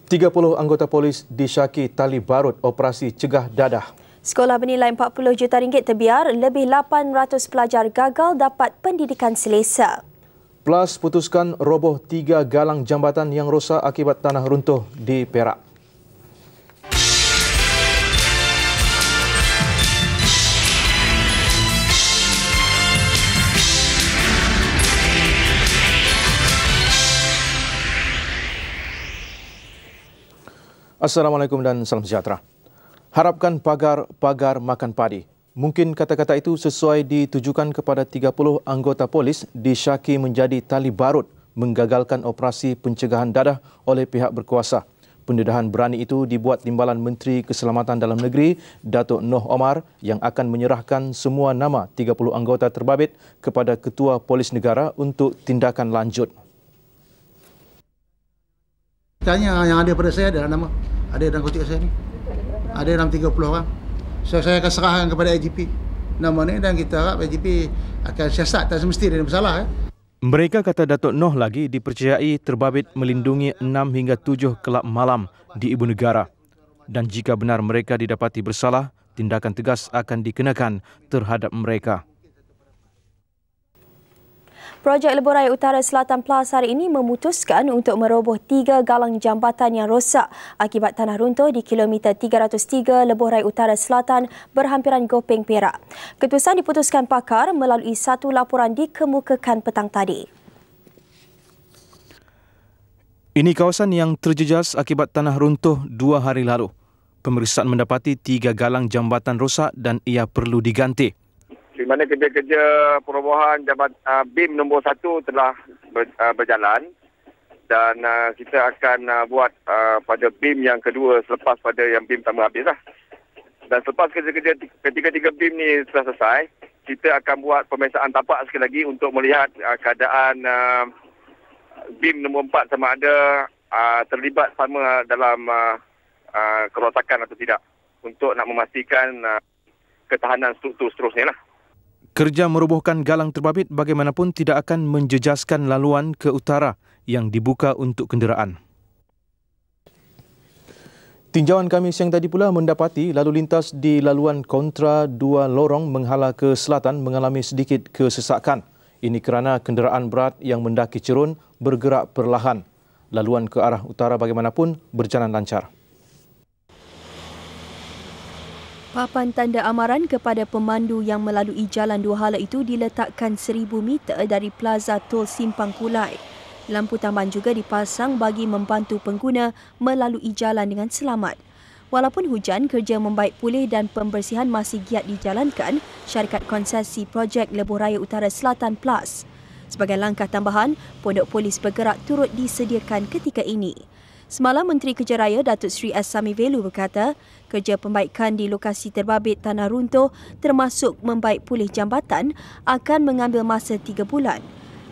30 anggota polis disyaki tali barut operasi cegah dadah. Sekolah bernilai RM40 juta terbiar, lebih 800 pelajar gagal dapat pendidikan selesa. PLAS putuskan roboh 3 galang jambatan yang rosak akibat tanah runtuh di Perak. Assalamualaikum dan salam sejahtera. Harapkan pagar makan padi. Mungkin kata-kata itu sesuai ditujukan kepada 30 anggota polis disyaki menjadi tali barut menggagalkan operasi pencegahan dadah oleh pihak berkuasa. Pendedahan berani itu dibuat Timbalan Menteri Keselamatan Dalam Negeri, Datuk Noh Omar, yang akan menyerahkan semua nama 30 anggota terbabit kepada Ketua Polis Negara untuk tindakan lanjut. Tanya yang ada pada saya adalah nama. Ada dalam kotak saya ni. Ada dalam 30 orang. So, saya akan serahkan kepada IGP nama ni dan kita harap IGP akan siasat, tak semesti ada masalah. Mereka kata Datuk Noh lagi dipercayai terbabit melindungi 6 hingga 7 kelab malam di Ibu Negara. Dan jika benar mereka didapati bersalah, tindakan tegas akan dikenakan terhadap mereka. Projek Lebuh Utara Selatan PLAS hari ini memutuskan untuk meroboh 3 galang jambatan yang rosak akibat tanah runtuh di kilometer 303 Lebuh Utara Selatan berhampiran Gopeng Perak. Keputusan diputuskan pakar melalui satu laporan dikemukakan petang tadi. Ini kawasan yang terjejas akibat tanah runtuh 2 hari lalu. Pemeriksaan mendapati 3 galang jambatan rosak dan ia perlu diganti. Di mana kerja-kerja perobohan BIM nombor 1 telah berjalan dan kita akan buat pada BIM yang kedua selepas pada yang BIM pertama habislah. Dan selepas kerja-kerja ketiga BIM ni telah selesai, kita akan buat pemeriksaan tapak sekali lagi untuk melihat keadaan BIM nombor 4 sama ada terlibat sama dalam kerosakan atau tidak untuk nak memastikan ketahanan struktur seterusnya lah. Kerja merobohkan galang terbabit bagaimanapun tidak akan menjejaskan laluan ke utara yang dibuka untuk kenderaan. Tinjauan kami siang tadi pula mendapati lalu lintas di laluan kontra 2 lorong menghala ke selatan mengalami sedikit kesesakan. Ini kerana kenderaan berat yang mendaki cerun bergerak perlahan. Laluan ke arah utara bagaimanapun berjalan lancar. Papan tanda amaran kepada pemandu yang melalui jalan dua hala itu diletakkan 1000 meter dari Plaza Tol Simpang Pulai. Lampu tambahan juga dipasang bagi membantu pengguna melalui jalan dengan selamat. Walaupun hujan, kerja membaik pulih dan pembersihan masih giat dijalankan syarikat konsesi projek Lebuh Raya Utara Selatan PLAS. Sebagai langkah tambahan, pondok polis bergerak turut disediakan ketika ini. Semalam, Menteri Kerja Raya Datuk Seri As-Sami Velu berkata, kerja pembaikan di lokasi terbabit tanah runtuh termasuk membaik pulih jambatan akan mengambil masa 3 bulan.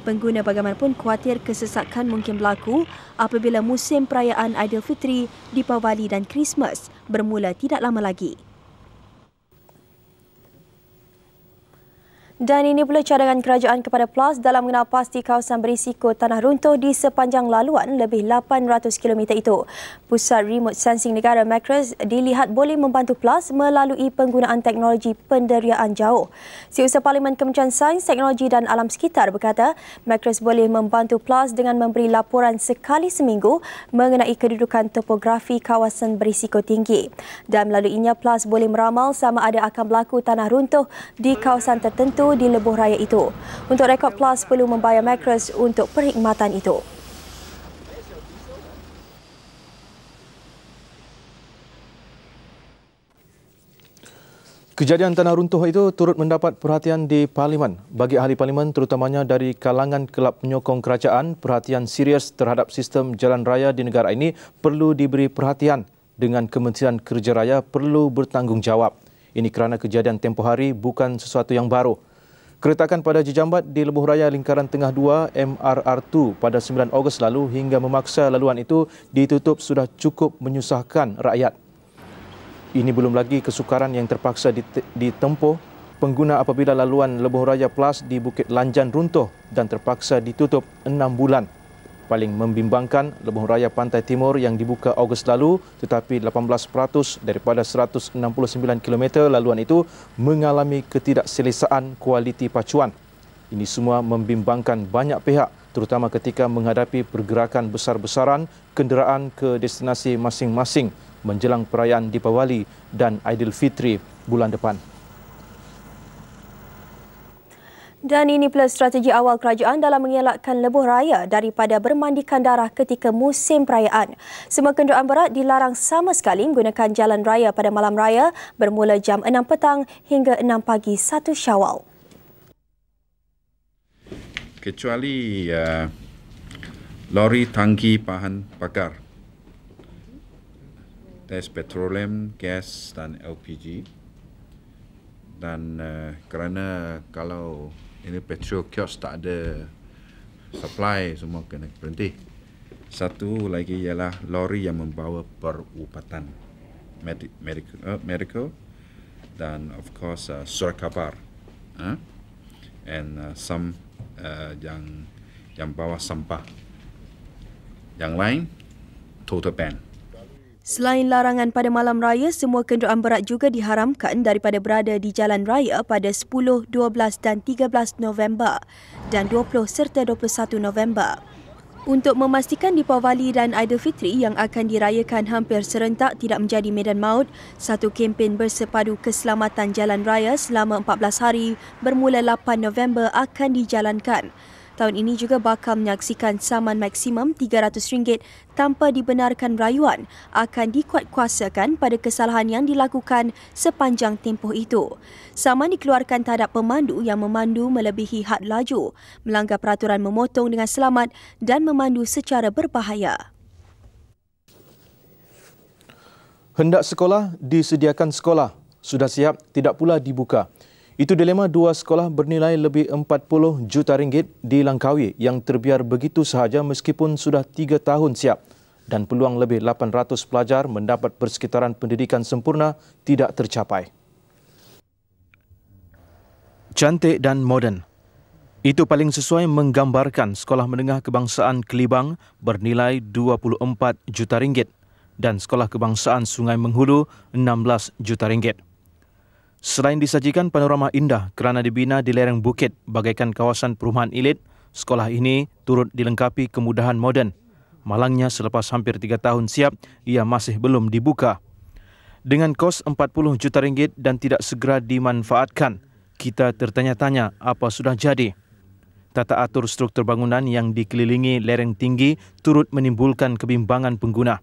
Pengguna bagaimanapun khawatir kesesakan mungkin berlaku apabila musim perayaan Aidilfitri, Deepavali dan Krismas bermula tidak lama lagi. Dan ini pula cadangan kerajaan kepada PLAS dalam mengenal pasti kawasan berisiko tanah runtuh di sepanjang laluan lebih 800 km itu. Pusat Remote Sensing Negara MACRAS dilihat boleh membantu PLAS melalui penggunaan teknologi penderiaan jauh. Setiausaha Parlimen Kementerian Sains, Teknologi dan Alam Sekitar berkata MACRAS boleh membantu PLAS dengan memberi laporan sekali seminggu mengenai kedudukan topografi kawasan berisiko tinggi. Dan melaluinya PLAS boleh meramal sama ada akan berlaku tanah runtuh di kawasan tertentu di Lebuh Raya itu. Untuk rekod PLAS perlu membayar MACRAS untuk perkhidmatan itu. Kejadian tanah runtuh itu turut mendapat perhatian di Parlimen. Bagi ahli Parlimen terutamanya dari kalangan kelab penyokong kerajaan, perhatian serius terhadap sistem jalan raya di negara ini perlu diberi perhatian dengan Kementerian Kerja Raya perlu bertanggungjawab. Ini kerana kejadian tempoh hari bukan sesuatu yang baru. Keretakan pada jejambat di Lebuh Raya Lingkaran Tengah 2 MRR2 pada 9 Ogos lalu hingga memaksa laluan itu ditutup sudah cukup menyusahkan rakyat. Ini belum lagi kesukaran yang terpaksa ditempuh pengguna apabila laluan Lebuh Raya PLAS di Bukit Lanjan runtuh dan terpaksa ditutup 6 bulan. Paling membimbangkan, lebuh raya Pantai Timur yang dibuka Ogos lalu tetapi 18% daripada 169 km laluan itu mengalami ketidakselesaan kualiti pacuan. Ini semua membimbangkan banyak pihak terutama ketika menghadapi pergerakan besar-besaran kenderaan ke destinasi masing-masing menjelang perayaan Deepawali dan Aidilfitri bulan depan. Dan ini pula strategi awal kerajaan dalam mengelakkan lebuh raya daripada bermandikan darah ketika musim perayaan. Semua kenderaan berat dilarang sama sekali menggunakan jalan raya pada malam raya bermula jam 6 petang hingga 6 pagi 1 Syawal. Kecuali lori tangki bahan bakar, tes petroleum, gas dan LPG. Dan kerana kalau ini petrol kios tak ada supply, semua kena berhenti. Satu lagi ialah lori yang membawa perubatan medical dan of course surat khabar and some yang bawa sampah. Yang lain total ban. Selain larangan pada malam raya, semua kenderaan berat juga diharamkan daripada berada di jalan raya pada 10, 12 dan 13 November dan 20 serta 21 November. Untuk memastikan Deepawali dan Aidilfitri yang akan dirayakan hampir serentak tidak menjadi medan maut, satu kempen bersepadu keselamatan jalan raya selama 14 hari bermula 8 November akan dijalankan. Tahun ini juga bakal menyaksikan saman maksimum RM300 tanpa dibenarkan rayuan akan dikuatkuasakan pada kesalahan yang dilakukan sepanjang tempoh itu. Saman dikeluarkan terhadap pemandu yang memandu melebihi had laju, melanggar peraturan memotong dengan selamat dan memandu secara berbahaya. Hendak sekolah, disediakan sekolah. Sudah siap, tidak pula dibuka. Itu dilema dua sekolah bernilai lebih 40 juta ringgit di Langkawi yang terbiar begitu sahaja meskipun sudah 3 tahun siap dan peluang lebih 800 pelajar mendapat persekitaran pendidikan sempurna tidak tercapai. Cantik dan moden. Itu paling sesuai menggambarkan Sekolah Menengah Kebangsaan Kelibang bernilai 24 juta ringgit dan Sekolah Kebangsaan Sungai Menghulu 16 juta ringgit. Selain disajikan panorama indah kerana dibina di lereng bukit bagaikan kawasan perumahan elit, sekolah ini turut dilengkapi kemudahan moden. Malangnya selepas hampir 3 tahun siap, ia masih belum dibuka. Dengan kos 40 juta ringgit dan tidak segera dimanfaatkan, kita tertanya-tanya apa sudah jadi. Tata atur struktur bangunan yang dikelilingi lereng tinggi turut menimbulkan kebimbangan pengguna.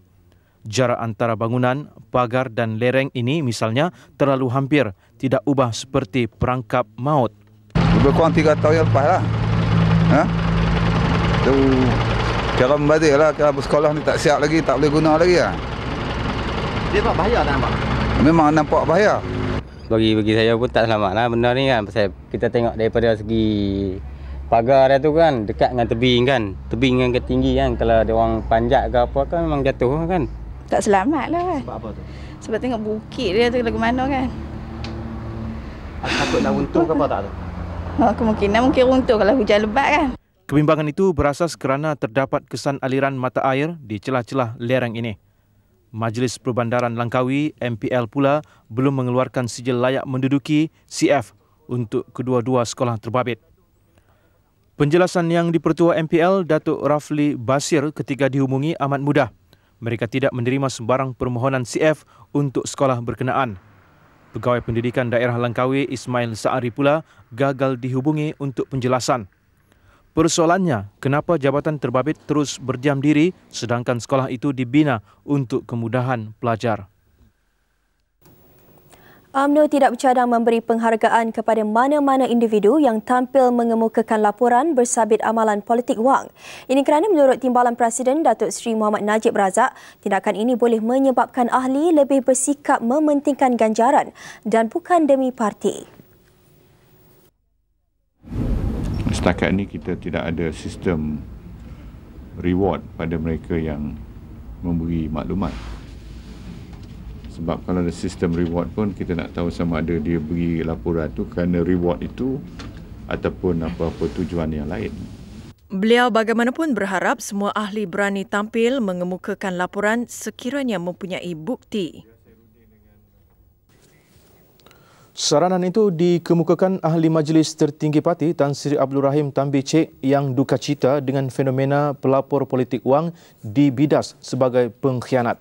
Jarak antara bangunan, pagar dan lereng ini misalnya terlalu hampir, tidak ubah seperti perangkap maut. Lebih kurang 3 tahun yang lepas lah. Itu cara membazir lah, cara bersekolah ni tak siap lagi, tak boleh guna lagi lah. Dia nampak bahaya tak nampak? Memang nampak bahaya. Bagi saya pun tak selamat lah benda ni kan. Pasal kita tengok daripada segi pagar dia tu kan, dekat dengan tebing kan. Tebing yang ketinggi kan, kalau dia orang panjat ke apa kan memang jatuh kan. Tak selamat lah kan. Sebab apa tu? Sebab tengok bukit dia tu lagu mana kan. Takut nak runtuh ke apa tak tu? Kemungkinan mungkin runtuh kalau hujan lebat kan. Kebimbangan itu berasas kerana terdapat kesan aliran mata air di celah-celah lereng ini. Majlis Perbandaran Langkawi MPL pula belum mengeluarkan sijil layak menduduki CF untuk kedua-dua sekolah terbabit. Penjelasan yang dipertua MPL Datuk Rafli Basir ketika dihubungi amat mudah. Mereka tidak menerima sembarang permohonan CF untuk sekolah berkenaan. Pegawai Pendidikan Daerah Langkawi Ismail Saari pula gagal dihubungi untuk penjelasan. Persoalannya, kenapa Jabatan Terbabit terus berdiam diri sedangkan sekolah itu dibina untuk kemudahan pelajar. UMNO tidak bercadang memberi penghargaan kepada mana-mana individu yang tampil mengemukakan laporan bersabit amalan politik wang. Ini kerana menurut Timbalan Presiden Datuk Seri Muhammad Najib Razak, tindakan ini boleh menyebabkan ahli lebih bersikap mementingkan ganjaran dan bukan demi parti. Setakat ini kita tidak ada sistem reward pada mereka yang memberi maklumat. Sebab kalau ada sistem reward pun kita nak tahu sama ada dia beri laporan tu kerana reward itu ataupun apa-apa tujuan yang lain. Beliau bagaimanapun berharap semua ahli berani tampil mengemukakan laporan sekiranya mempunyai bukti. Saranan itu dikemukakan Ahli Majlis Tertinggi Parti Tan Sri Abdul Rahim Tan Becek yang duka cita dengan fenomena pelapor politik wang dibidas sebagai pengkhianat.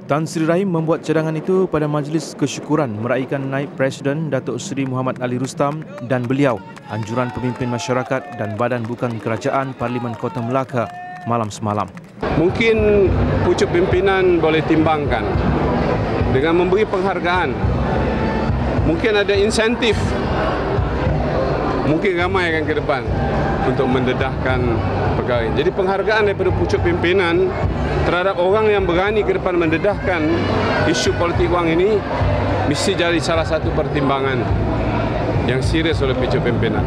Tan Sri Rahim membuat cadangan itu pada majlis kesyukuran meraikan naib Presiden Datuk Seri Muhammad Ali Rustam dan beliau anjuran pemimpin masyarakat dan badan bukan kerajaan Parlimen Kota Melaka malam semalam. Mungkin pucuk pimpinan boleh timbangkan dengan memberi penghargaan. Mungkin ada insentif. Mungkin ramai akan ke depan untuk mendedahkan perkara ini. Jadi penghargaan daripada pucuk pimpinan terhadap orang yang berani ke depan mendedahkan isu politik wang ini mesti jadi salah satu pertimbangan yang serius oleh pucuk pimpinan.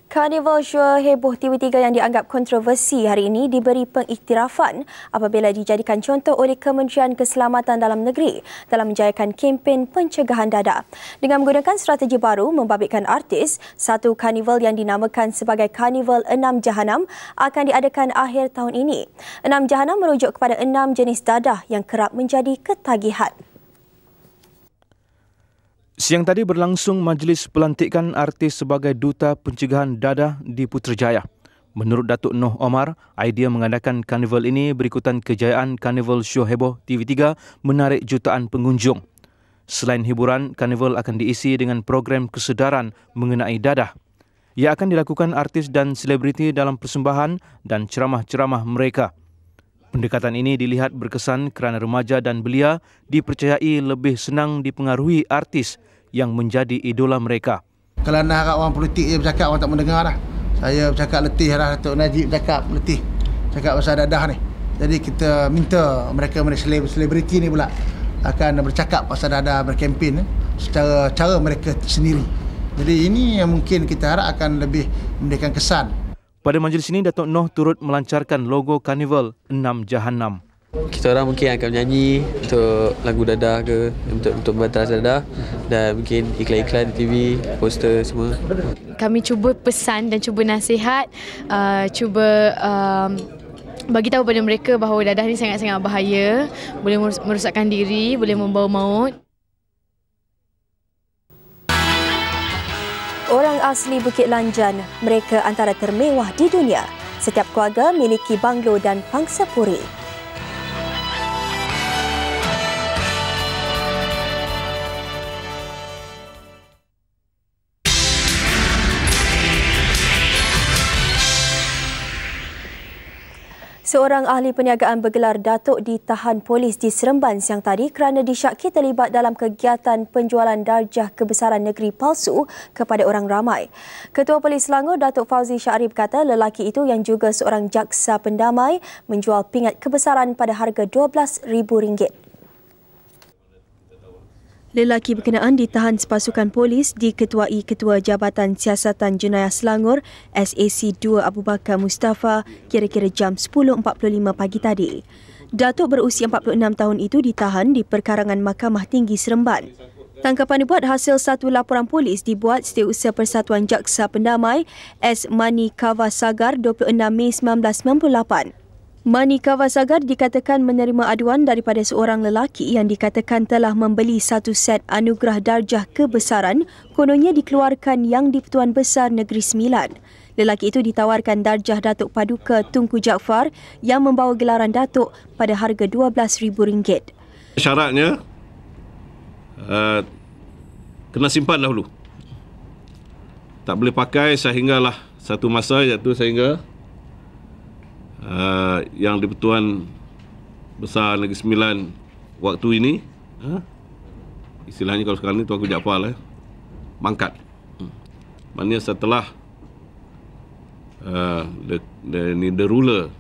Karnival Show Heboh TV3 yang dianggap kontroversi hari ini diberi pengiktirafan apabila dijadikan contoh oleh Kementerian Keselamatan Dalam Negeri dalam menjayakan kempen pencegahan dadah. Dengan menggunakan strategi baru membabitkan artis, satu karnival yang dinamakan sebagai Karnival 6 Jahanam akan diadakan akhir tahun ini. 6 Jahanam merujuk kepada 6 jenis dadah yang kerap menjadi ketagihan. Siang tadi berlangsung majlis pelantikan artis sebagai Duta Pencegahan Dadah di Putrajaya. Menurut Datuk Noh Omar, idea mengadakan karnival ini berikutan kejayaan Karnival Show Heboh TV3 menarik jutaan pengunjung. Selain hiburan, karnival akan diisi dengan program kesedaran mengenai dadah. Ia akan dilakukan artis dan selebriti dalam persembahan dan ceramah-ceramah mereka. Pendekatan ini dilihat berkesan kerana remaja dan belia dipercayai lebih senang dipengaruhi artis yang menjadi idola mereka. Kalau nak harap orang politik je bercakap, orang tak mendengar dah. Saya bercakap letih dah, Datuk Najib bercakap letih. Cakap pasal dadah ni. Jadi kita minta mereka selebriti ni pula akan bercakap pasal dadah, berkempen secara cara mereka sendiri. Jadi ini yang mungkin kita harap akan lebih memberikan kesan. Pada majlis ini, Datuk Noh turut melancarkan logo Karnival 6 Jahanam. Kita orang mungkin akan menyanyi untuk lagu dadah ke, untuk membatas dadah, dan mungkin iklan-iklan di TV, poster semua. Kami cuba pesan dan cuba nasihat, cuba bagi tahu pada mereka bahawa dadah ni sangat-sangat bahaya, boleh merosakkan diri, boleh membawa maut. Orang asli Bukit Lanjan, mereka antara termewah di dunia. Setiap keluarga miliki banglo dan pangsa puri. Seorang ahli perniagaan bergelar Datuk ditahan polis di Seremban siang tadi kerana disyaki terlibat dalam kegiatan penjualan darjah kebesaran negeri palsu kepada orang ramai. Ketua Polis Selangor, Datuk Fauzi Syarif kata lelaki itu yang juga seorang jaksa pendamai menjual pingat kebesaran pada harga RM12,000. Lelaki berkenaan ditahan sepasukan polis diketuai Ketua Jabatan Siasatan Jenayah Selangor SAC2 Abu Bakar Mustafa kira-kira jam 10.45 pagi tadi. Datuk berusia 46 tahun itu ditahan di perkarangan Mahkamah Tinggi Seremban. Tangkapan dibuat hasil satu laporan polis dibuat Setiausaha Persatuan Jaksa Pendamai S. Mani Kavasagar 26 Mei 1998. Mani Kavasagar dikatakan menerima aduan daripada seorang lelaki yang dikatakan telah membeli satu set anugerah darjah kebesaran kononnya dikeluarkan yang di-Pertuan Besar Negeri Sembilan. Lelaki itu ditawarkan darjah Datuk Paduka Tunku Jaafar yang membawa gelaran Datuk pada harga RM12,000. Syaratnya kena simpan dahulu. Tak boleh pakai sehinggalah satu masa iaitu sehingga yang di-Pertuan Besar Negeri Sembilan waktu ini, istilahnya kalau sekarang ni Tuanku Jaafar lah, mangkat. Maknanya setelah the ruler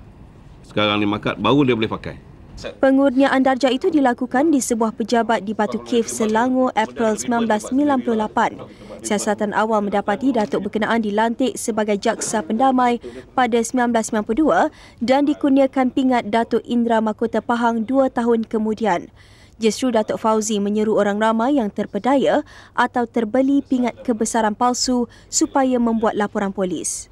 sekarang ni mangkat, baru dia boleh pakai. Pengurniaan darjah itu dilakukan di sebuah pejabat di Batu Cave, Selangor, April 1998. Siasatan awal mendapati Datuk berkenaan dilantik sebagai jaksa pendamai pada 1992 dan dikurniakan pingat Datuk Indra Mahkota Pahang 2 tahun kemudian. Justru Datuk Fauzi menyeru orang ramai yang terpedaya atau terbeli pingat kebesaran palsu supaya membuat laporan polis.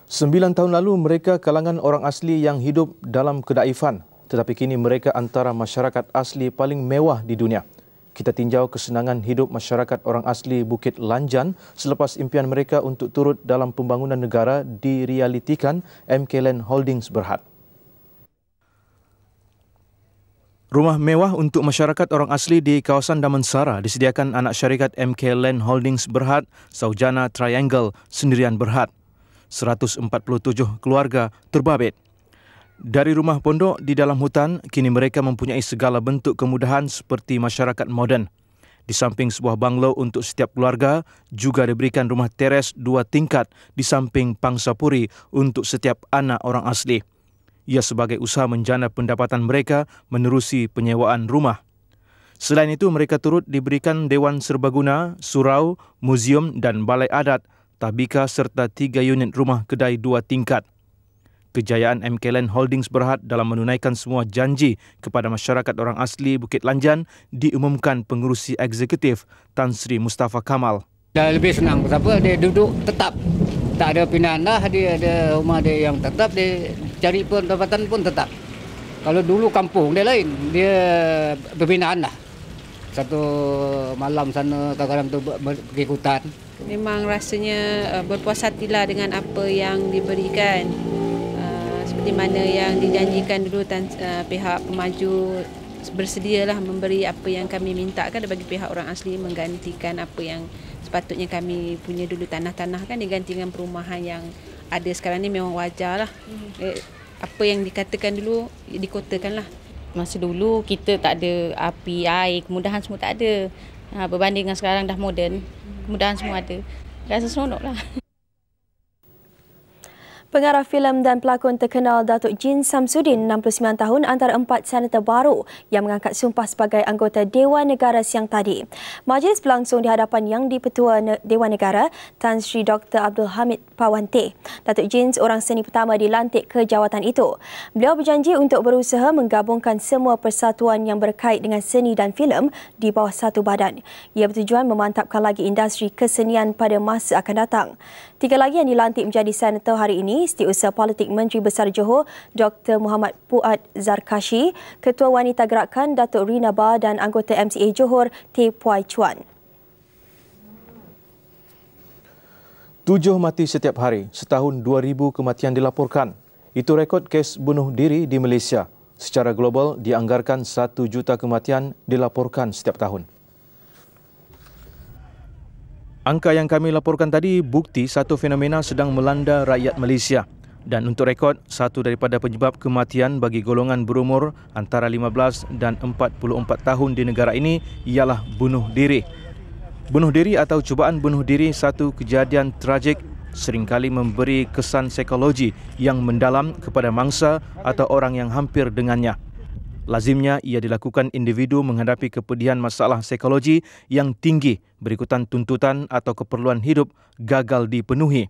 9 tahun lalu mereka kalangan orang asli yang hidup dalam kedaifan, tetapi kini mereka antara masyarakat asli paling mewah di dunia. Kita tinjau kesenangan hidup masyarakat orang asli Bukit Lanjan selepas impian mereka untuk turut dalam pembangunan negara direalitikan MK Land Holdings Berhad. Rumah mewah untuk masyarakat orang asli di kawasan Damansara disediakan anak syarikat MK Land Holdings Berhad, Saujana Triangle Sendirian Berhad. 147 keluarga terbabit. Dari rumah pondok di dalam hutan, kini mereka mempunyai segala bentuk kemudahan seperti masyarakat moden. Di samping sebuah banglo untuk setiap keluarga, juga diberikan rumah teres 2 tingkat di samping pangsapuri untuk setiap anak orang asli. Ia sebagai usaha menjana pendapatan mereka menerusi penyewaan rumah. Selain itu, mereka turut diberikan Dewan Serbaguna, surau, muzium dan balai adat, tabika serta 3 unit rumah kedai 2 tingkat. Kejayaan MK Land Holdings Berhad dalam menunaikan semua janji kepada masyarakat orang asli Bukit Lanjan diumumkan Pengerusi Eksekutif Tan Sri Mustafa Kamal. Dah lebih senang sebab dia duduk tetap. Tak ada pindahan dah, dia ada rumah dia yang tetap, dia cari pendapatan pun tetap. Kalau dulu kampung dia lain, dia berpindahan dah. Satu malam sana kadang-kadang tu pergi hutan. Memang rasanya berpuas hatilah dengan apa yang diberikan. Seperti mana yang dijanjikan dulu pihak pemaju bersedialah memberi apa yang kami mintakan bagi pihak orang asli, menggantikan apa yang sepatutnya kami punya dulu tanah-tanah kan diganti dengan perumahan yang ada sekarang ni memang wajar lah. Apa yang dikatakan dulu dikotakanlah. Masa dulu kita tak ada api, air, kemudahan semua tak ada. Berbanding dengan sekarang dah moden, kemudahan semua ada. Rasa seronok lah. Pengarah filem dan pelakon terkenal Datuk Jin Samsudin, 69 tahun, antara 4 senator baru yang mengangkat sumpah sebagai anggota Dewan Negara siang tadi. Majlis berlangsung di hadapan Yang di-Pertua Dewan Negara, Tan Sri Dr. Abdul Hamid Pawante. Datuk Jin seorang seni pertama dilantik ke jawatan itu. Beliau berjanji untuk berusaha menggabungkan semua persatuan yang berkait dengan seni dan filem di bawah satu badan. Ia bertujuan memantapkan lagi industri kesenian pada masa akan datang. 3 lagi yang dilantik menjadi senator hari ini, Setiausaha Politik Menteri Besar Johor Dr. Muhammad Puad Zarkashi, Ketua Wanita Gerakan Datuk Rina Ba dan anggota MCA Johor Teh Puai Chuan. 7 mati setiap hari, setahun 2,000 kematian dilaporkan. Itu rekod kes bunuh diri di Malaysia. Secara global dianggarkan 1 juta kematian dilaporkan setiap tahun. Angka yang kami laporkan tadi bukti satu fenomena sedang melanda rakyat Malaysia. Dan untuk rekod, satu daripada penyebab kematian bagi golongan berumur antara 15 dan 44 tahun di negara ini ialah bunuh diri. Bunuh diri atau cubaan bunuh diri satu kejadian tragik seringkali memberi kesan psikologi yang mendalam kepada mangsa atau orang yang hampir dengannya. Lazimnya ia dilakukan individu menghadapi kepedihan masalah psikologi yang tinggi berikutan tuntutan atau keperluan hidup gagal dipenuhi.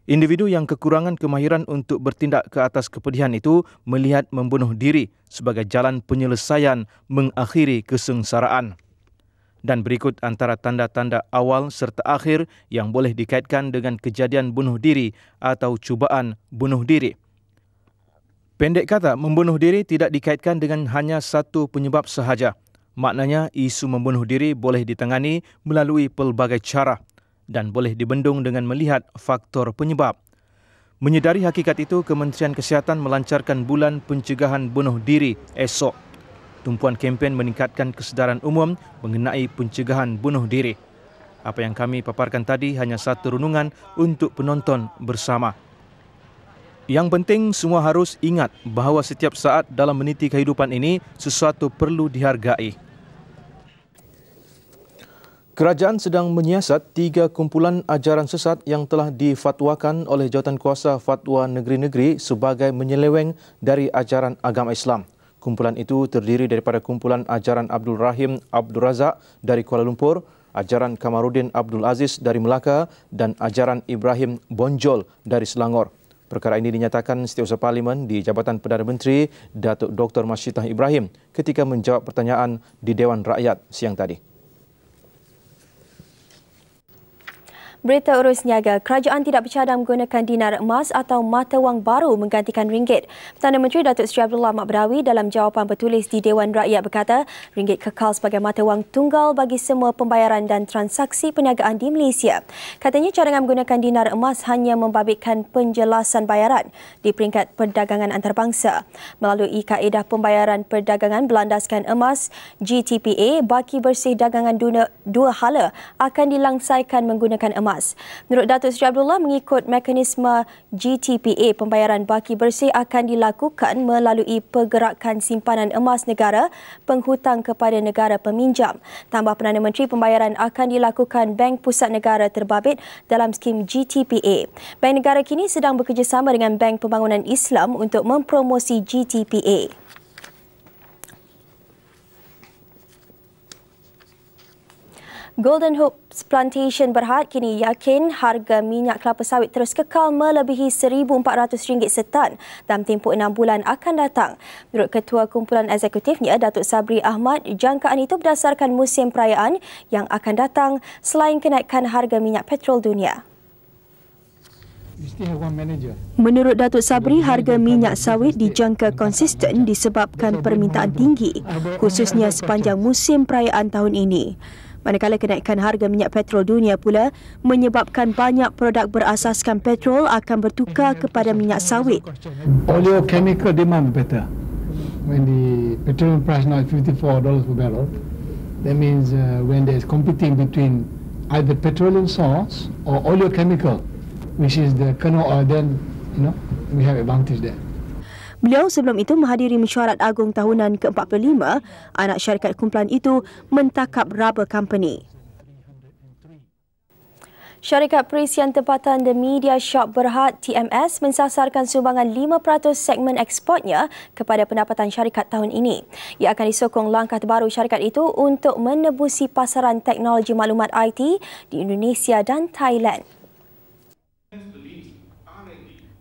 Individu yang kekurangan kemahiran untuk bertindak ke atas kepedihan itu melihat membunuh diri sebagai jalan penyelesaian mengakhiri kesengsaraan. Dan berikut antara tanda-tanda awal serta akhir yang boleh dikaitkan dengan kejadian bunuh diri atau cubaan bunuh diri. Pendek kata, membunuh diri tidak dikaitkan dengan hanya satu penyebab sahaja. Maknanya, isu membunuh diri boleh ditangani melalui pelbagai cara dan boleh dibendung dengan melihat faktor penyebab. Menyedari hakikat itu, Kementerian Kesihatan melancarkan Bulan Pencegahan Bunuh Diri esok. Tumpuan kempen meningkatkan kesedaran umum mengenai pencegahan bunuh diri. Apa yang kami paparkan tadi hanya satu renungan untuk penonton bersama. Yang penting semua harus ingat bahawa setiap saat dalam meniti kehidupan ini sesuatu perlu dihargai. Kerajaan sedang menyiasat 3 kumpulan ajaran sesat yang telah difatwakan oleh Jawatankuasa Fatwa Negeri-Negeri sebagai menyeleweng dari ajaran agama Islam. Kumpulan itu terdiri daripada kumpulan ajaran Abdul Rahim Abdul Razak dari Kuala Lumpur, ajaran Kamarudin Abdul Aziz dari Melaka dan ajaran Ibrahim Bonjol dari Selangor. Perkara ini dinyatakan Setiausaha Parlimen di Jabatan Perdana Menteri Datuk Dr. Masyidah Ibrahim ketika menjawab pertanyaan di Dewan Rakyat siang tadi. Berita urus niaga, kerajaan tidak bercadang menggunakan dinar emas atau mata wang baru menggantikan ringgit. Perdana Menteri Datuk Seri Abdullah Ahmad Badawi dalam jawapan bertulis di Dewan Rakyat berkata, ringgit kekal sebagai mata wang tunggal bagi semua pembayaran dan transaksi perniagaan di Malaysia. Katanya cadangan menggunakan dinar emas hanya membabitkan penjelasan bayaran di peringkat perdagangan antarabangsa. Melalui kaedah pembayaran perdagangan berlandaskan emas, GTPA, baki bersih dagangan dua hala akan dilangsaikan menggunakan emas. Menurut Datuk Seri Abdullah, mengikut mekanisme GTPA, pembayaran baki bersih akan dilakukan melalui pergerakan simpanan emas negara penghutang kepada negara peminjam. Tambah Perdana Menteri, pembayaran akan dilakukan Bank Pusat Negara terbabit dalam skim GTPA. Bank Negara kini sedang bekerjasama dengan Bank Pembangunan Islam untuk mempromosi GTPA. Golden Hope Plantation Berhad kini yakin harga minyak kelapa sawit terus kekal melebihi RM1,400 setan dalam tempoh 6 bulan akan datang. Menurut Ketua Kumpulan Eksekutifnya, Datuk Sabri Ahmad, jangkaan itu berdasarkan musim perayaan yang akan datang selain kenaikan harga minyak petrol dunia. Menurut Datuk Sabri, harga minyak sawit dijangka konsisten disebabkan permintaan tinggi, khususnya sepanjang musim perayaan tahun ini. Manakala kenaikan harga minyak petrol dunia pula menyebabkan banyak produk berasaskan petrol akan bertukar kepada minyak sawit. Oleochemical demand better. When the petroleum price now is $54 per barrel, that means when there is competing between either petroleum source or oleochemical, which is the kernel oil, then we have advantage there. Beliau sebelum itu menghadiri mesyuarat agung tahunan ke-45, anak syarikat kumpulan itu mentakab Rubber Company. Syarikat Perisian Tempatan The Media Shop Berhad TMS mensasarkan sumbangan 5% segmen ekspornya kepada pendapatan syarikat tahun ini. Ia akan disokong langkah terbaru syarikat itu untuk menebusi pasaran teknologi maklumat IT di Indonesia dan Thailand.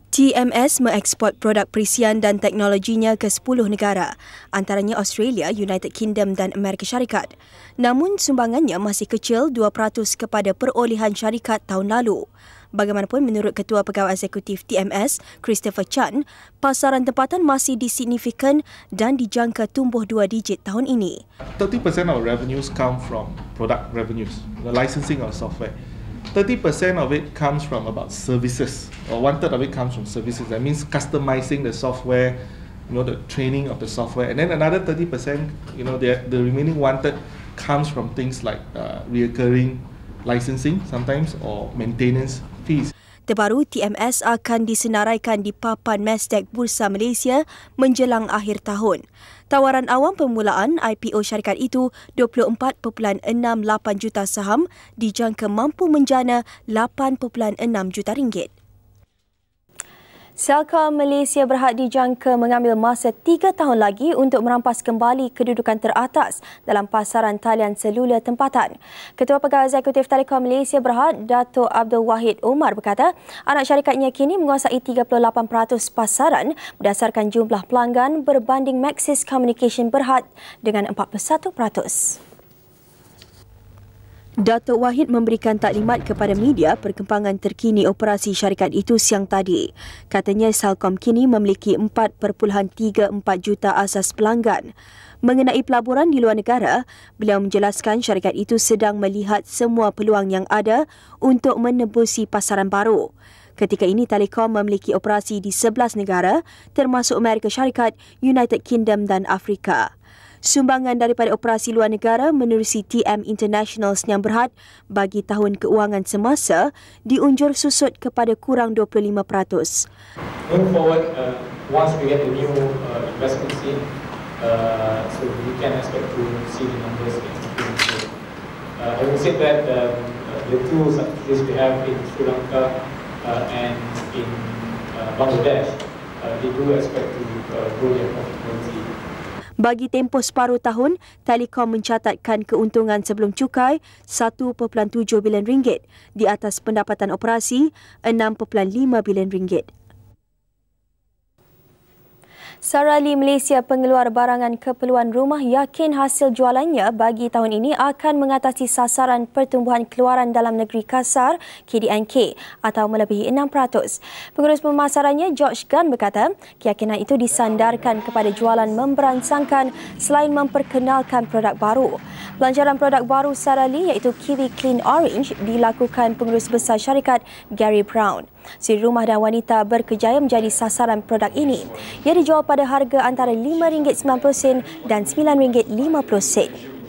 TMS mengeksport produk perisian dan teknologinya ke 10 negara, antaranya Australia, United Kingdom dan Amerika Syarikat. Namun sumbangannya masih kecil 2% kepada perolehan syarikat tahun lalu. Bagaimanapun, menurut Ketua Pegawai Eksekutif TMS, Christopher Chan, pasaran tempatan masih disignifikan dan dijangka tumbuh 2 digit tahun ini. 30% of revenues come from product revenues, the licensing of software. 30% of it comes from about services, or 1/3 of it comes from services. That means customizing the software, the training of the software, and then another 30%, the remaining 1/3 comes from things like recurring licensing sometimes or maintenance fees. Terbaru, TMS akan disenaraikan di papan Nasdaq Bursa Malaysia menjelang akhir tahun. Tawaran awam permulaan IPO syarikat itu 24.68 juta saham dijangka mampu menjana 8.6 juta ringgit. Celcom Malaysia Berhad dijangka mengambil masa 3 tahun lagi untuk merampas kembali kedudukan teratas dalam pasaran talian seluler tempatan. Ketua Pegawai Eksekutif Telekom Malaysia Berhad, Dato' Abdul Wahid Omar berkata, anak syarikatnya kini menguasai 38% pasaran berdasarkan jumlah pelanggan berbanding Maxis Communication Berhad dengan 41%. Datuk Wahid memberikan taklimat kepada media perkembangan terkini operasi syarikat itu siang tadi. Katanya Celcom kini memiliki 4.34 juta asas pelanggan. Mengenai pelaburan di luar negara, beliau menjelaskan syarikat itu sedang melihat semua peluang yang ada untuk menebusi pasaran baru. Ketika ini, Telekom memiliki operasi di 11 negara termasuk Amerika Syarikat, United Kingdom dan Afrika. Sumbangan daripada operasi luar negara menerusi TM International Sdn Bhd bagi tahun keuangan semasa diunjur susut kepada kurang 25%. Going forward, once we get the new investment scene, so we can expect to see the numbers increase. Having said that, the two subsidiaries we have in Sri Lanka and in Bangladesh, they do expect to grow their profitability. Bagi tempoh separuh tahun, Telekom mencatatkan keuntungan sebelum cukai RM1.7 bilion di atas pendapatan operasi RM6.5 bilion. Sarali Malaysia pengeluar barangan keperluan rumah yakin hasil jualannya bagi tahun ini akan mengatasi sasaran pertumbuhan keluaran dalam negeri kasar KDNK atau melebihi 6%. Pengurus pemasarannya George Gunn berkata, keyakinan itu disandarkan kepada jualan memberansangkan selain memperkenalkan produk baru. Pelancaran produk baru Sarali iaitu Kiwi Clean Orange dilakukan pengurus besar syarikat Gary Brown. Siri rumah dan wanita berkejaya menjadi sasaran produk ini. Ia dijual pada harga antara RM5.90 dan RM9.50.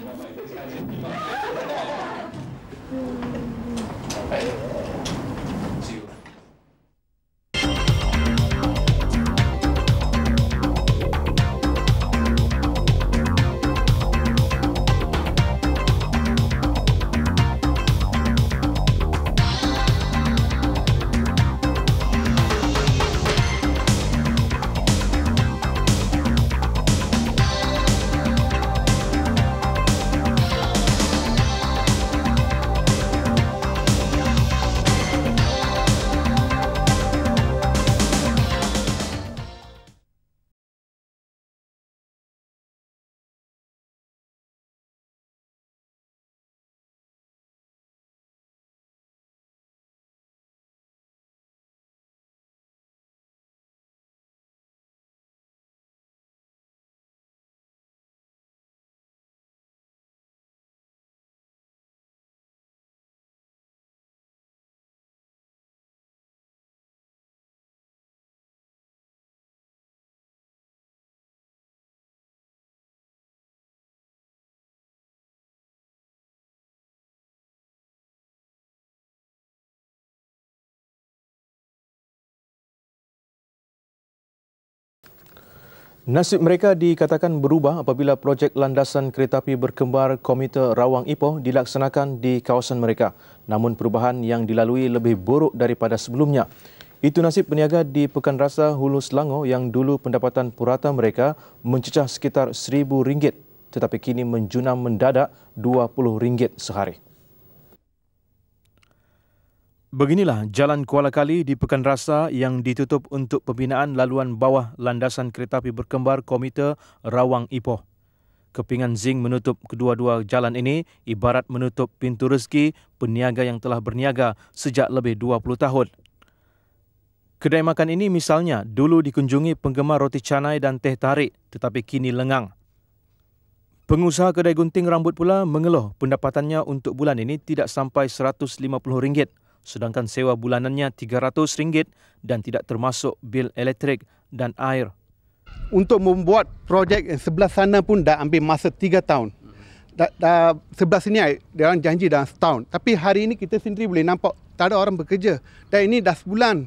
Nasib mereka dikatakan berubah apabila projek landasan keretapi berkembar komuter Rawang Ipoh dilaksanakan di kawasan mereka. Namun perubahan yang dilalui lebih buruk daripada sebelumnya. Itu nasib peniaga di Pekanrasa Hulu Selangor yang dulu pendapatan purata mereka mencecah sekitar RM1,000 tetapi kini menjunam mendadak RM20 sehari. Beginilah Jalan Kuala Kali di Pekanrasa yang ditutup untuk pembinaan laluan bawah landasan keretapi berkembar komuter Rawang Ipoh. Kepingan zinc menutup kedua-dua jalan ini ibarat menutup pintu rezeki peniaga yang telah berniaga sejak lebih 20 tahun. Kedai makan ini misalnya dulu dikunjungi penggemar roti canai dan teh tarik tetapi kini lengang. Pengusaha kedai gunting rambut pula mengeluh pendapatannya untuk bulan ini tidak sampai RM150. Sedangkan sewa bulanannya RM300 dan tidak termasuk bil elektrik dan air. Untuk membuat projek yang sebelah sana pun dah ambil masa 3 tahun. Sebelah sini dia orang janji dalam setahun. Tapi hari ini kita sendiri boleh nampak tak ada orang bekerja. Dan ini dah sebulan.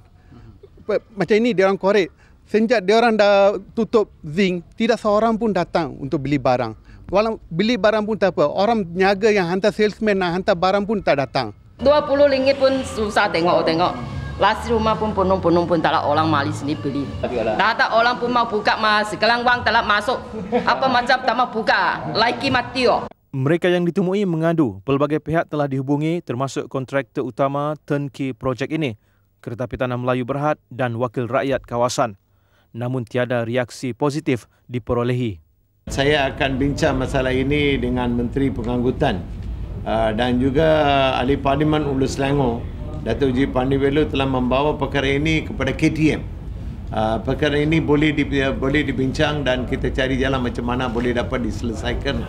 Macam ini dia orang korek. Sejak dia orang dah tutup zinc, tidak seorang pun datang untuk beli barang. Walau beli barang pun tak apa. Orang niaga yang hantar salesman nak hantar barang pun tak datang. RM20 pun susah tengok. Lasi rumah pun penuh pun tak ada orang mari sini beli. Tak ada orang pun mau buka mas. Sekarang wang tak masuk. Apa macam tak mau buka. Lagi mati. Mereka yang ditemui mengadu pelbagai pihak telah dihubungi termasuk kontraktor utama turnkey projek ini, Keretapi Tanah Melayu Berhad dan Wakil Rakyat Kawasan. Namun tiada reaksi positif diperolehi. Saya akan bincang masalah ini dengan Menteri Pengangkutan dan juga Ahli Parlimen Hulu Selangor, Datuk G. Pandiwelu telah membawa perkara ini kepada KTM. Perkara ini boleh dibincang dan kita cari jalan macam mana boleh dapat diselesaikan.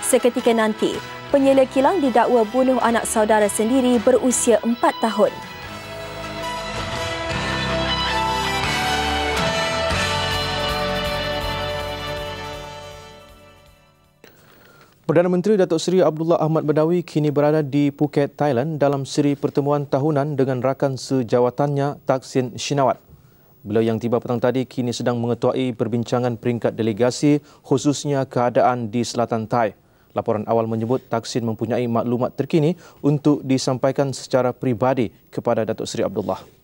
Seketika nanti, penyela kilang didakwa bunuh anak saudara sendiri berusia 4 tahun. Perdana Menteri Datuk Seri Abdullah Ahmad Badawi kini berada di Phuket, Thailand dalam siri pertemuan tahunan dengan rakan sejawatannya Thaksin Shinawatra. Beliau yang tiba petang tadi kini sedang mengetuai perbincangan peringkat delegasi khususnya keadaan di selatan Thai. Laporan awal menyebut Thaksin mempunyai maklumat terkini untuk disampaikan secara peribadi kepada Datuk Seri Abdullah.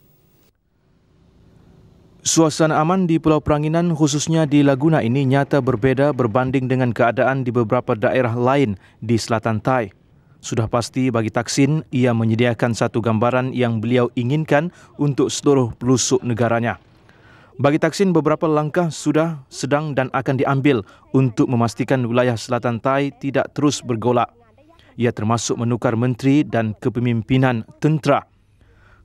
Suasana aman di Pulau Peranginan khususnya di Laguna ini nyata berbeza berbanding dengan keadaan di beberapa daerah lain di selatan Thai. Sudah pasti bagi Thaksin, ia menyediakan satu gambaran yang beliau inginkan untuk seluruh pelosok negaranya. Bagi Thaksin, beberapa langkah sudah, sedang dan akan diambil untuk memastikan wilayah selatan Thai tidak terus bergolak. Ia termasuk menukar menteri dan kepemimpinan tentera.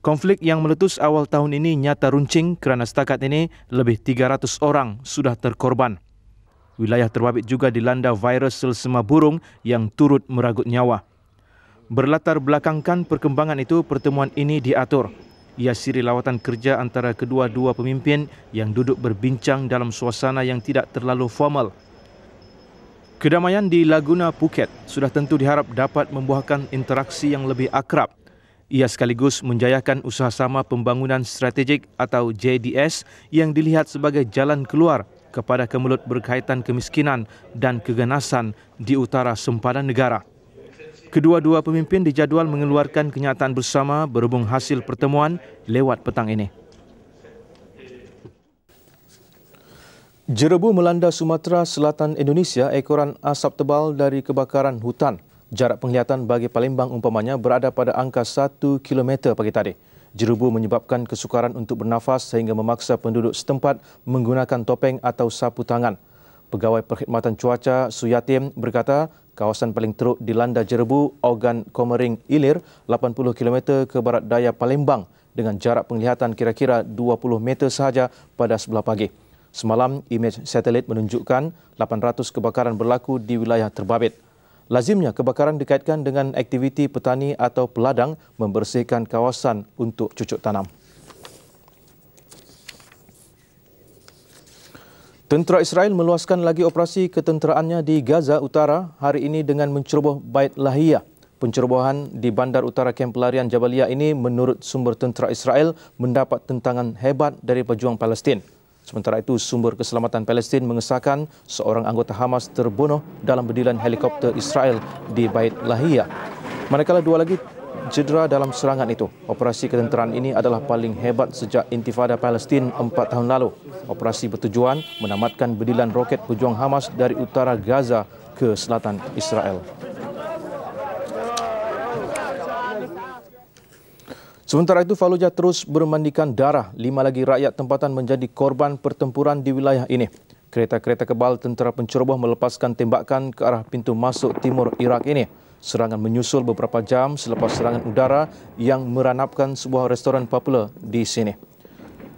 Konflik yang meletus awal tahun ini nyata runcing kerana setakat ini lebih 300 orang sudah terkorban. Wilayah terbabit juga dilanda virus selsema burung yang turut meragut nyawa. Berlatar belakangkan perkembangan itu, pertemuan ini diatur. Ia siri lawatan kerja antara kedua-dua pemimpin yang duduk berbincang dalam suasana yang tidak terlalu formal. Kedamaian di Laguna Phuket sudah tentu diharap dapat membuahkan interaksi yang lebih akrab. Ia sekaligus menjayakan usaha sama pembangunan strategik atau JDS yang dilihat sebagai jalan keluar kepada kemelut berkaitan kemiskinan dan keganasan di utara sempadan negara. Kedua-dua pemimpin dijadual mengeluarkan kenyataan bersama berhubung hasil pertemuan lewat petang ini. Jerebu melanda Sumatera Selatan Indonesia, ekoran asap tebal dari kebakaran hutan. Jarak penglihatan bagi Palembang umpamanya berada pada angka 1 km pagi tadi. Jerebu menyebabkan kesukaran untuk bernafas sehingga memaksa penduduk setempat menggunakan topeng atau sapu tangan. Pegawai Perkhidmatan Cuaca Suyatim berkata kawasan paling teruk dilanda jerebu Ogan Komering Ilir 80 km ke barat daya Palembang dengan jarak penglihatan kira-kira 20 meter sahaja pada sebelah pagi. Semalam, imej satelit menunjukkan 800 kebakaran berlaku di wilayah terbabit. Lazimnya kebakaran dikaitkan dengan aktiviti petani atau peladang membersihkan kawasan untuk cucuk tanam. Tentera Israel meluaskan lagi operasi ketenteraannya di Gaza Utara hari ini dengan menceroboh Bait Lahiyah. Pencerobohan di bandar utara kamp pelarian Jabaliyah ini menurut sumber tentera Israel mendapat tentangan hebat dari pejuang Palestin. Sementara itu, sumber keselamatan Palestin mengesahkan seorang anggota Hamas terbunuh dalam bedilan helikopter Israel di Bait Lahiyah. Manakala dua lagi cedera dalam serangan itu. Operasi ketenteraan ini adalah paling hebat sejak Intifada Palestin 4 tahun lalu. Operasi bertujuan menamatkan bedilan roket pejuang Hamas dari utara Gaza ke selatan Israel. Sementara itu, Fallujah terus bermandikan darah. 5 lagi rakyat tempatan menjadi korban pertempuran di wilayah ini. Kereta-kereta kebal tentera penceroboh melepaskan tembakan ke arah pintu masuk timur Iraq ini. Serangan menyusul beberapa jam selepas serangan udara yang meranapkan sebuah restoran popular di sini.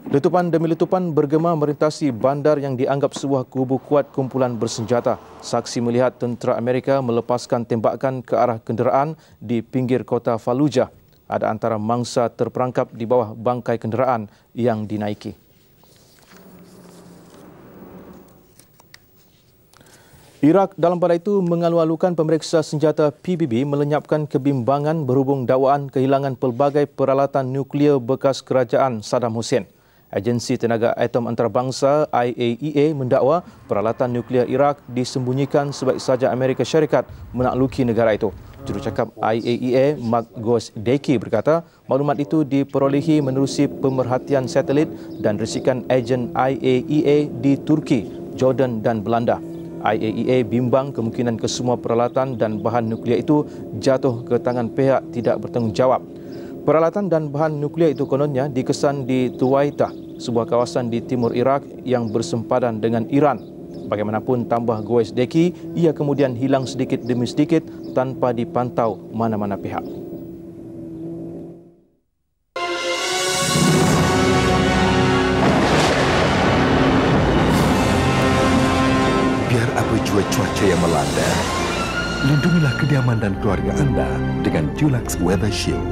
Letupan demi letupan bergema merintasi bandar yang dianggap sebuah kubu kuat kumpulan bersenjata. Saksi melihat tentera Amerika melepaskan tembakan ke arah kenderaan di pinggir kota Fallujah. Ada antara mangsa terperangkap di bawah bangkai kenderaan yang dinaiki. Iraq dalam pada itu mengalu-alukan pemeriksa senjata PBB melenyapkan kebimbangan berhubung dakwaan kehilangan pelbagai peralatan nuklear bekas kerajaan Saddam Hussein. Agensi Tenaga Atom Antarabangsa IAEA mendakwa peralatan nuklear Iraq disembunyikan sebaik saja Amerika Syarikat menakluki negara itu. Jurucakap IAEA Mark Gosdecki berkata maklumat itu diperolehi menerusi pemerhatian satelit dan risikan ejen IAEA di Turki, Jordan dan Belanda. IAEA bimbang kemungkinan kesemua peralatan dan bahan nuklear itu jatuh ke tangan pihak tidak bertanggungjawab. Peralatan dan bahan nuklear itu kononnya dikesan di Tuwaitah, sebuah kawasan di timur Iraq yang bersempadan dengan Iran. Bagaimanapun, tambah Gosdecki, ia kemudian hilang sedikit demi sedikit tanpa dipantau mana-mana pihak. Biar apa jua cuaca yang melanda, lindungilah kediaman dan keluarga anda dengan Dulux Weather Shield.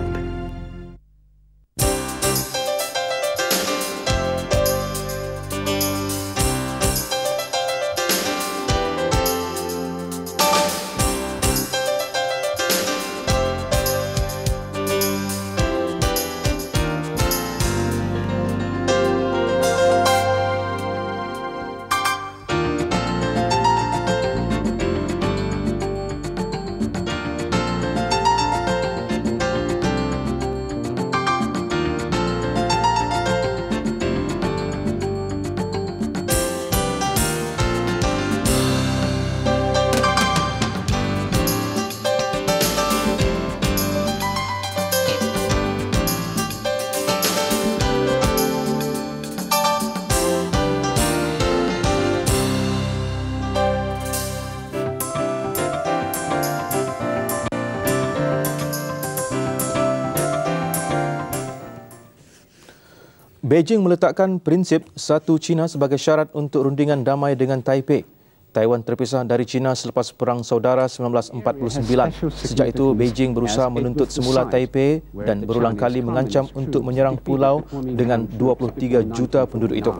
Beijing meletakkan prinsip satu China sebagai syarat untuk rundingan damai dengan Taipei. Taiwan terpisah dari China selepas Perang Saudara 1949. Sejak itu, Beijing berusaha menuntut semula Taipei dan berulang kali mengancam untuk menyerang pulau dengan 23 juta penduduk itu.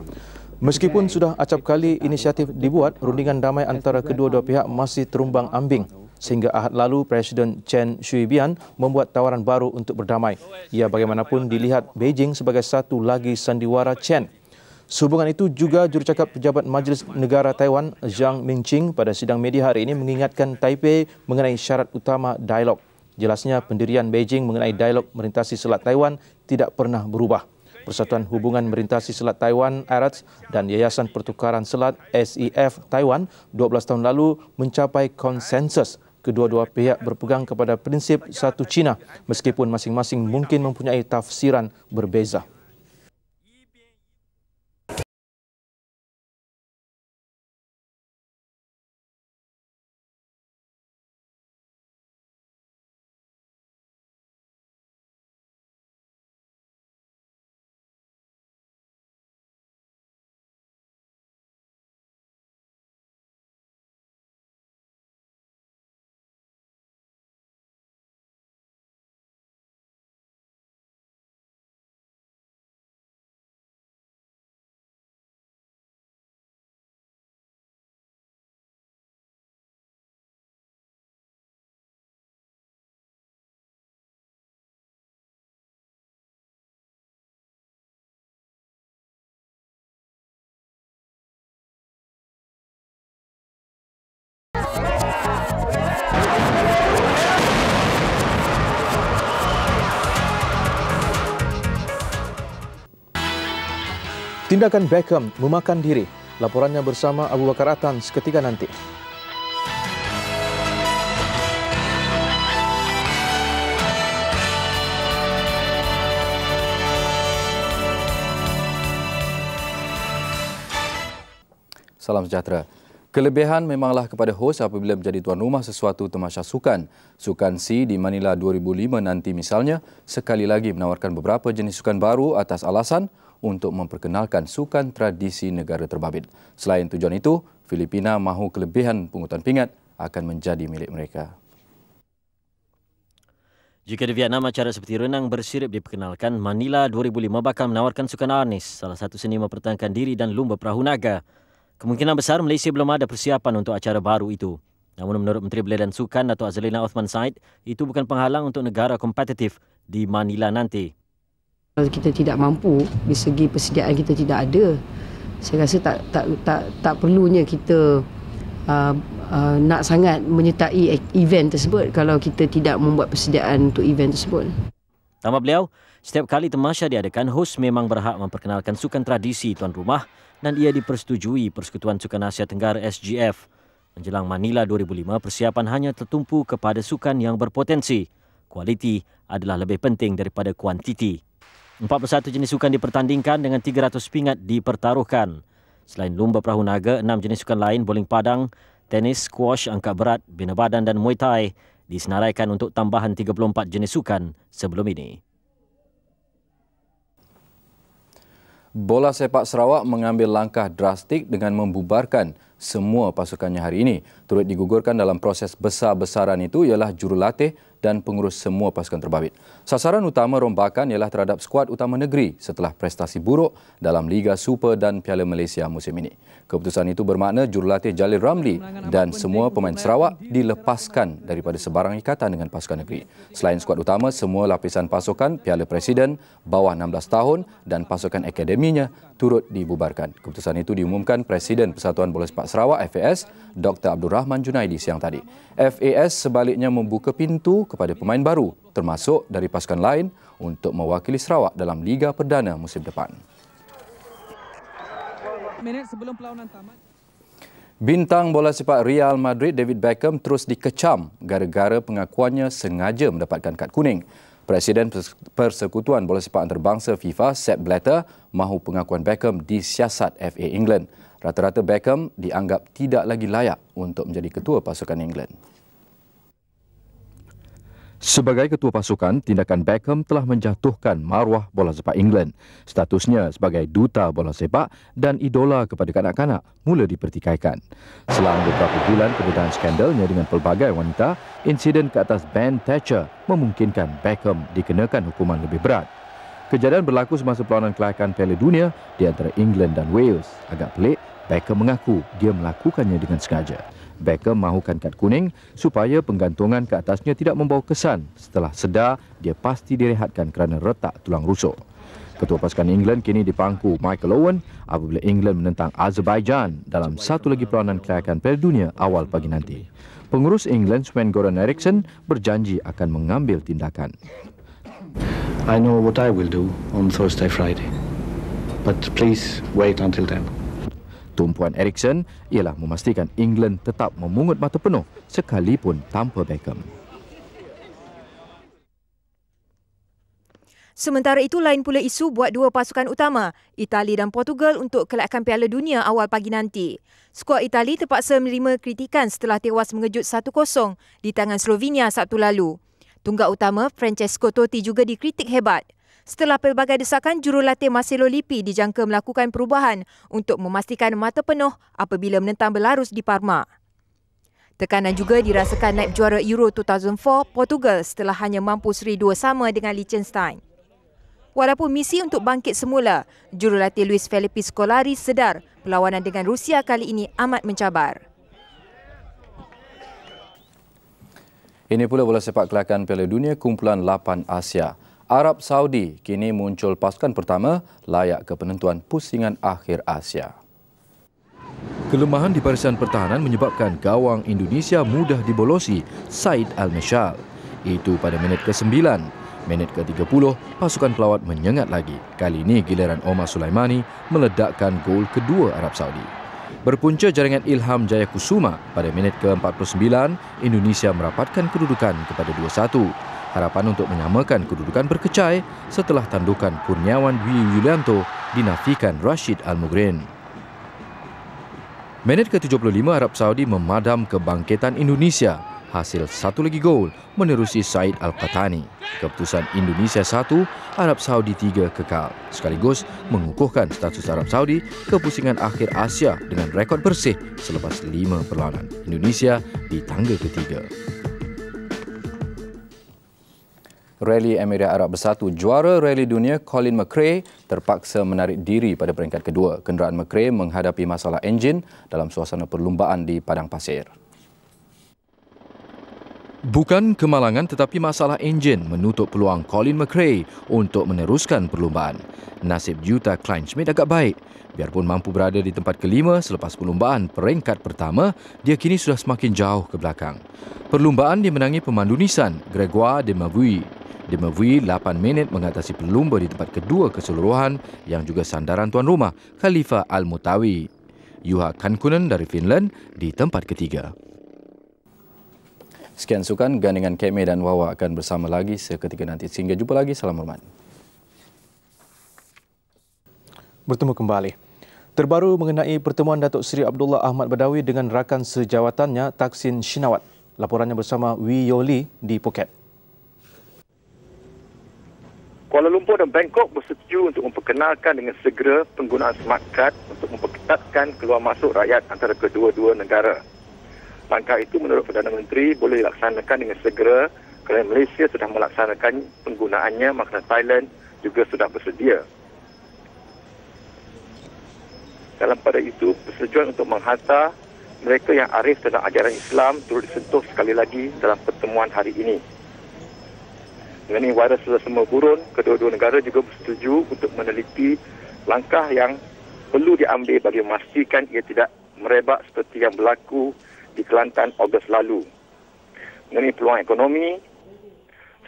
Meskipun sudah acap kali inisiatif dibuat, rundingan damai antara kedua-dua pihak masih terumbang-ambing. Sehingga Ahad lalu, Presiden Chen Shui-bian membuat tawaran baru untuk berdamai. Ia bagaimanapun dilihat Beijing sebagai satu lagi sandiwara Chen. Sehubungan itu juga jurucakap Pejabat Majlis Negara Taiwan, Zhang Mingqing, pada sidang media hari ini mengingatkan Taipei mengenai syarat utama dialog. Jelasnya pendirian Beijing mengenai dialog merintasi Selat Taiwan tidak pernah berubah. Persatuan Hubungan Merintasi Selat Taiwan (ARATS) dan Yayasan Pertukaran Selat (SEF) Taiwan 12 tahun lalu mencapai konsensus. Kedua-dua pihak berpegang kepada prinsip satu China meskipun masing-masing mungkin mempunyai tafsiran berbeza. Tindakan Beckham memakan diri. Laporannya bersama Abu Bakar Atan seketika nanti. Salam sejahtera. Kelebihan memanglah kepada hos apabila menjadi tuan rumah sesuatu tamasya sukan. Sukan C di Manila 2005 nanti misalnya sekali lagi menawarkan beberapa jenis sukan baru atas alasan untuk memperkenalkan sukan tradisi negara terbabit. Selain tujuan itu, Filipina mahu kelebihan pungutan pingat akan menjadi milik mereka. Jika di Vietnam acara seperti renang bersirip diperkenalkan, Manila 2005 bakal menawarkan sukan arnis, salah satu seni mempertahankan diri dan lumba perahu naga. Kemungkinan besar Malaysia belum ada persiapan untuk acara baru itu. Namun menurut Menteri Belia dan Sukan Datuk Azlina Othman Said, itu bukan penghalang untuk negara kompetitif di Manila nanti. Kalau kita tidak mampu, di segi persediaan kita tidak ada, saya rasa tak perlunya kita nak sangat menyertai event tersebut kalau kita tidak membuat persediaan untuk event tersebut. Tambah beliau, setiap kali tamasya diadakan, hos memang berhak memperkenalkan sukan tradisi tuan rumah dan ia dipersetujui Persekutuan Sukan Asia Tenggara SGF. Menjelang Manila 2005, persiapan hanya tertumpu kepada sukan yang berpotensi. Kualiti adalah lebih penting daripada kuantiti. 41 jenis sukan dipertandingkan dengan 300 pingat dipertaruhkan. Selain lumba perahu naga, 6 jenis sukan lain, bowling padang, tenis, squash, angkat berat, bina badan dan muay thai disenaraikan untuk tambahan 34 jenis sukan sebelum ini. Bola Sepak Sarawak mengambil langkah drastik dengan membubarkan semua pasukannya hari ini. Turut digugurkan dalam proses besar-besaran itu ialah jurulatih dan pengurus semua pasukan terbabit. Sasaran utama rombakan ialah terhadap skuad utama negeri setelah prestasi buruk dalam Liga Super dan Piala Malaysia musim ini. Keputusan itu bermakna jurulatih Jalil Ramli dan semua pemain Sarawak dilepaskan daripada sebarang ikatan dengan pasukan negeri. Selain skuad utama, semua lapisan pasukan Piala Presiden bawah 16 tahun dan pasukan akademinya turut dibubarkan. Keputusan itu diumumkan Presiden Persatuan Bola Sepak Sarawak FAS Dr. Abdul Rahman Junaidi siang tadi. FAS sebaliknya membuka pintu kepada pemain baru termasuk dari pasukan lain untuk mewakili Sarawak dalam Liga Perdana musim depan. Bintang bola sepak Real Madrid David Beckham terus dikecam gara-gara pengakuannya sengaja mendapatkan kad kuning. Presiden Persekutuan Bola Sepak Antarabangsa FIFA Sepp Blatter mahu pengakuan Beckham disiasat FA England. Rata-rata Beckham dianggap tidak lagi layak untuk menjadi ketua pasukan England. Sebagai ketua pasukan, tindakan Beckham telah menjatuhkan maruah bola sepak England. Statusnya sebagai duta bola sepak dan idola kepada kanak-kanak mula dipertikaikan. Selang beberapa bulan keberadaan skandalnya dengan pelbagai wanita, insiden ke atas Ben Thatcher memungkinkan Beckham dikenakan hukuman lebih berat. Kejadian berlaku semasa perlawanan kelayakan Piala Dunia di antara England dan Wales. Agak pelik, Beckham mengaku dia melakukannya dengan sengaja. Beckham mahukan kad kuning supaya penggantungan ke atasnya tidak membawa kesan setelah sedar dia pasti direhatkan kerana retak tulang rusuk. Ketua pasukan England kini dipangku Michael Owen apabila England menentang Azerbaijan dalam satu lagi perlawanan kelayakan Piala Dunia awal pagi nanti. Pengurus England Sven-Göran Eriksson berjanji akan mengambil tindakan. I know what I will do on Thursday, Friday, but please wait until then. Tumpuan Eriksson ialah memastikan England tetap memungut mata penuh sekalipun tanpa Beckham. Sementara itu, lain pula isu buat dua pasukan utama, Itali dan Portugal untuk kelayakan Piala Dunia awal pagi nanti. Skuad Itali terpaksa menerima kritikan setelah tewas mengejut 1-0 di tangan Slovenia Sabtu lalu. Tunggak utama Francesco Totti juga dikritik hebat. Setelah pelbagai desakan, jurulatih Marcelo Lippi dijangka melakukan perubahan untuk memastikan mata penuh apabila menentang Belarus di Parma. Tekanan juga dirasakan naib juara Euro 2004 Portugal setelah hanya mampu seri 2 sama dengan Liechtenstein. Walaupun misi untuk bangkit semula, jurulatih Luis Felipe Scolari sedar perlawanan dengan Rusia kali ini amat mencabar. Ini pula bola sepak kelayakan Piala Dunia kumpulan 8 Asia. Arab Saudi kini muncul pasukan pertama layak ke penentuan pusingan akhir Asia. Kelemahan di barisan pertahanan menyebabkan gawang Indonesia mudah dibolosi Said Al-Meshal. Itu pada minit ke-9. Minit ke-30, pasukan pelawat menyengat lagi. Kali ini giliran Omar Sulaimani meledakkan gol kedua Arab Saudi. Berpunca jaringan Ilham Jayakusuma pada minit ke-49, Indonesia merapatkan kedudukan kepada 2-1. Harapan untuk menyamakan kedudukan berkecai setelah tandukan Kurniawan Dwi Yulianto dinafikan Rashid Al-Mughrin. Minit ke-75, Arab Saudi memadam kebangkitan Indonesia. Hasil satu lagi gol menerusi Said Al-Qahtani. Keputusan Indonesia 1, Arab Saudi 3 kekal. Sekaligus mengukuhkan status Arab Saudi ke pusingan akhir Asia dengan rekod bersih selepas 5 perlawanan. Indonesia di tangga ketiga. Rally Emirat Arab Bersatu, juara rally dunia Colin McRae terpaksa menarik diri pada peringkat kedua. Kenderaan McRae menghadapi masalah enjin dalam suasana perlumbaan di padang pasir. Bukan kemalangan tetapi masalah enjin menutup peluang Colin McRae untuk meneruskan perlumbaan. Nasib Jutta Kleinschmidt agak baik. Biarpun mampu berada di tempat kelima selepas perlumbaan peringkat pertama, dia kini sudah semakin jauh ke belakang. Perlumbaan dimenangi pemandu Nissan, Grégoire de Mavui. De Mavui 8 minit mengatasi pelumba di tempat kedua keseluruhan yang juga sandaran tuan rumah, Khalifa Al-Mutawi. Juha Kankunen dari Finland di tempat ketiga. Sekian sukan, gandingan Kemi dan Wawa akan bersama lagi seketika nanti. Sehingga jumpa lagi, salam hormat. Bertemu kembali. Terbaru mengenai pertemuan Datuk Seri Abdullah Ahmad Badawi dengan rakan sejawatannya Thaksin Shinawat. Laporannya bersama Wee Yoli di Phuket. Kuala Lumpur dan Bangkok bersetuju untuk memperkenalkan dengan segera penggunaan smart card untuk memperketatkan keluar masuk rakyat antara kedua-dua negara. Langkah itu menurut Perdana Menteri boleh dilaksanakan dengan segera kerana Malaysia sudah melaksanakan penggunaannya, maka Thailand juga sudah bersedia. Dalam pada itu, persetujuan untuk menghantar mereka yang arif tentang ajaran Islam turut disentuh sekali lagi dalam pertemuan hari ini. Mengenai virus selesema burun, kedua-dua negara juga bersetuju untuk meneliti langkah yang perlu diambil bagi memastikan ia tidak merebak seperti yang berlaku di Kelantan Ogos lalu. Mengenai peluang ekonomi,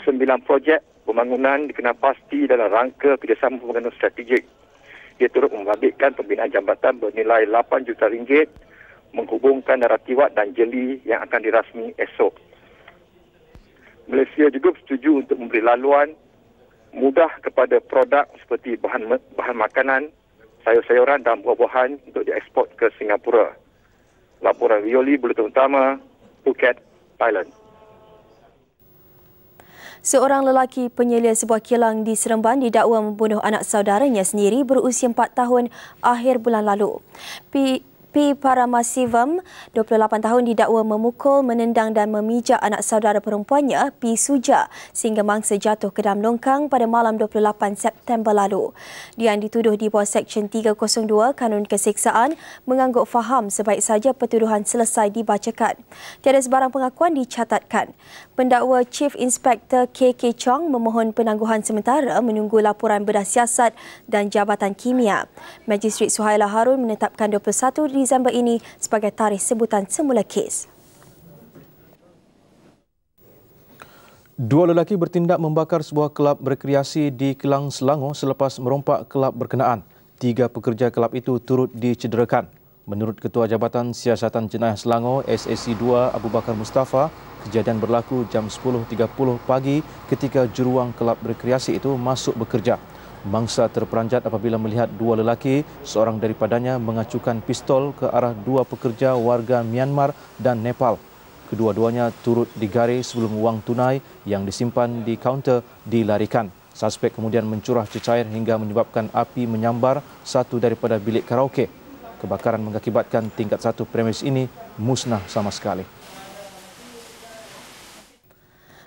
9 projek pembangunan dikenal pasti dalam rangka kerjasama pembangunan strategik. Ia turut membabitkan pembinaan jambatan bernilai 8 juta ringgit menghubungkan Daratiwat dan Jeli yang akan dirasmi esok. Malaysia juga bersetuju untuk memberi laluan mudah kepada produk seperti bahan makanan, sayur-sayuran dan buah-buahan untuk dieksport ke Singapura. Laporan Violi, Buletin Utama, Phuket, Thailand. Seorang lelaki penyelia sebuah kilang di Seremban didakwa membunuh anak saudaranya sendiri berusia 4 tahun akhir bulan lalu. P. Paramasivam, 28 tahun, didakwa memukul, menendang dan memijak anak saudara perempuannya, P. Suja, sehingga mangsa jatuh ke dalam longkang pada malam 28 September lalu. Dia dituduh di bawah Seksyen 302 Kanun Keseksaan mengangguk faham sebaik saja pertuduhan selesai dibacakan. Tiada sebarang pengakuan dicatatkan. Pendakwa Chief Inspector K.K. Chong memohon penangguhan sementara menunggu laporan bedah siasat dan Jabatan Kimia. Magistrate Suhaila Harun menetapkan 21 Disember ini sebagai tarikh sebutan semula kes. Dua lelaki bertindak membakar sebuah kelab rekreasi di Kelang, Selangor selepas merompak kelab berkenaan. 3 pekerja kelab itu turut dicederakan. Menurut Ketua Jabatan Siasatan Jenayah Selangor SAC2 Abu Bakar Mustafa, kejadian berlaku jam 10.30 pagi ketika juruang kelab rekreasi itu masuk bekerja. Mangsa terperanjat apabila melihat dua lelaki, seorang daripadanya mengacukan pistol ke arah dua pekerja warga Myanmar dan Nepal. Kedua-duanya turut digaris sebelum wang tunai yang disimpan di kaunter dilarikan. Suspek kemudian mencurah cecair hingga menyebabkan api menyambar satu daripada bilik karaoke. Kebakaran mengakibatkan tingkat 1 premis ini musnah sama sekali.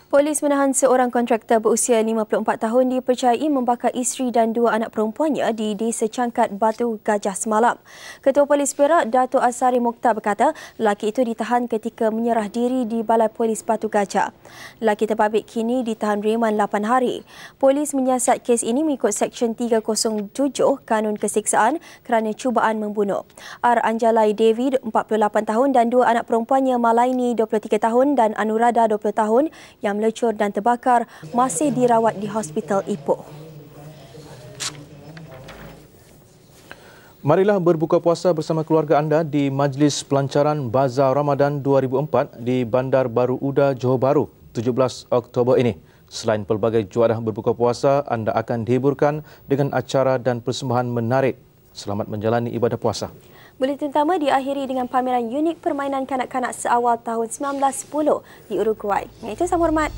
Polis menahan seorang kontraktor berusia 54 tahun dipercayai membakar isteri dan 2 anak perempuannya di Desa Cangkat, Batu Gajah semalam. Ketua Polis Perak, Datuk Asari Mokhtar berkata, lelaki itu ditahan ketika menyerah diri di Balai Polis Batu Gajah. Lelaki terbabit kini ditahan reman 8 hari. Polis menyiasat kes ini mengikut Seksyen 307 Kanun Keseksaan kerana cubaan membunuh. R. Anjalai Devi, 48 tahun dan 2 anak perempuannya Malaini, 23 tahun dan Anuradha, 20 tahun yang melecur dan terbakar masih dirawat di Hospital Ipoh. Marilah berbuka puasa bersama keluarga anda di Majlis Pelancaran Bazar Ramadan 2004 di Bandar Baru Uda, Johor Bahru, 17 Oktober ini. Selain pelbagai juadah berbuka puasa, anda akan dihiburkan dengan acara dan persembahan menarik. Selamat menjalani ibadah puasa. Buletin utama diakhiri dengan pameran unik permainan kanak-kanak seawal tahun 1910 di Uruguay. Itu sama hormat.